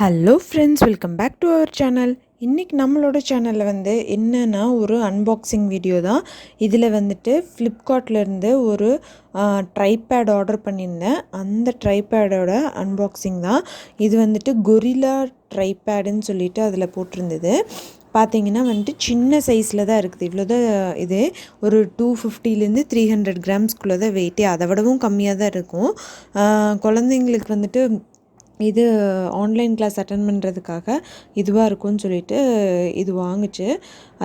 Hello friends, welcome back to our channel. இன்றைக்கி நம்மளோட சேனலில் என்னென்னா ஒரு அன்பாக்சிங் வீடியோ தான். இதில் ஃப்ளிப்கார்ட்லேருந்து ஒரு ட்ரைபேட் ஆர்டர் பண்ணியிருந்தேன். அந்த ட்ரைபேடோட அன்பாக்சிங் தான் இது. கொரில்லா ட்ரைபேடுன்னு சொல்லிட்டு அதில் போட்டிருந்தது. பார்த்தீங்கன்னா சின்ன சைஸில் தான் இருக்குது. இவ்வளோதான். இது ஒரு 250லேருந்து 300 கிராம்ஸ்குள்ளே தான் வெயிட்டே. அதை விடவும் கம்மியாக தான் இருக்கும். குழந்தைங்களுக்கு இது ஆன்லைன் கிளாஸ் அட்டன் பண்ணுறதுக்காக இதுவாக இருக்கும்னு சொல்லிட்டு இது வாங்குச்சு.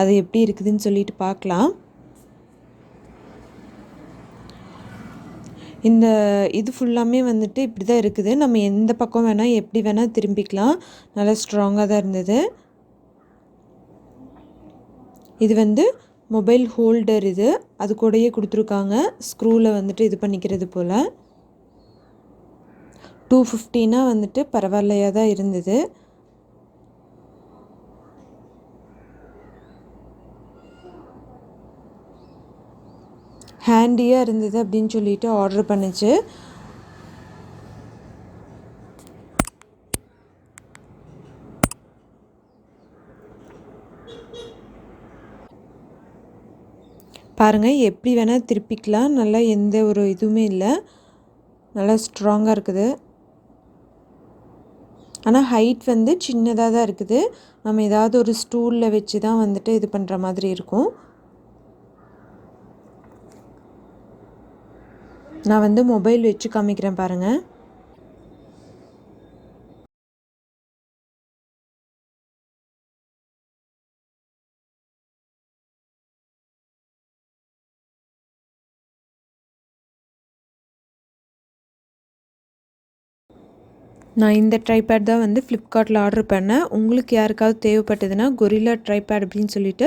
அது எப்படி இருக்குதுன்னு சொல்லிட்டு பார்க்கலாம். இது ஃபுல்லாமே இப்படி தான் இருக்குது. நம்ம எந்த பக்கம் வேணால் எப்படி வேணால் திரும்பிக்கலாம். நல்லா ஸ்ட்ராங்காக தான் இருந்தது. இது மொபைல் ஹோல்டர். இது அது கூடயே கொடுத்துருக்காங்க. ஸ்க்ரூவில் இது பண்ணிக்கிறது போல். 250னா பரவாயில்லையாக தான் இருந்தது. ஹேண்டியாக இருந்தது அப்படின்னு சொல்லிட்டு ஆர்டர் பண்ணிச்சு. பாருங்கள், எப்படி வேணால் திருப்பிக்கலாம். நல்லா எந்த ஒரு இதுவுமே இல்லை. நல்லா ஸ்ட்ராங்காக இருக்குது. ஆனால் ஹைட் சின்னதாக தான் இருக்குது. நம்ம ஏதாவது ஒரு ஸ்டூலில் வச்சு தான் இது பண்ணுற மாதிரி இருக்கும். நான் மொபைல் வச்சு காமிக்கிறேன் பாருங்கள். நான் இந்த ட்ரைபேட் தான் ஃப்ளிப்கார்ட்டில் ஆர்டர் பண்ணேன். உங்களுக்கு யாருக்காவது தேவைப்பட்டதுன்னா கொரில்லா ட்ரைபேட் அப்படின்னு சொல்லிட்டு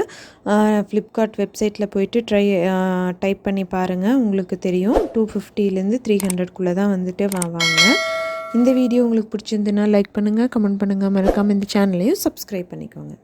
ஃப்ளிப்கார்ட் வெப்சைட்டில் போயிட்டு டைப் பண்ணி பாருங்கள். உங்களுக்கு தெரியும். 250லேருந்து 300க்குள்ளே தான் வாங்குவேன். இந்த வீடியோ உங்களுக்கு பிடிச்சிருந்துன்னா லைக் பண்ணுங்கள், கமெண்ட் பண்ணுங்கள், மறக்காமல் இந்த சேனலையும் சப்ஸ்கிரைப் பண்ணிக்கோங்க.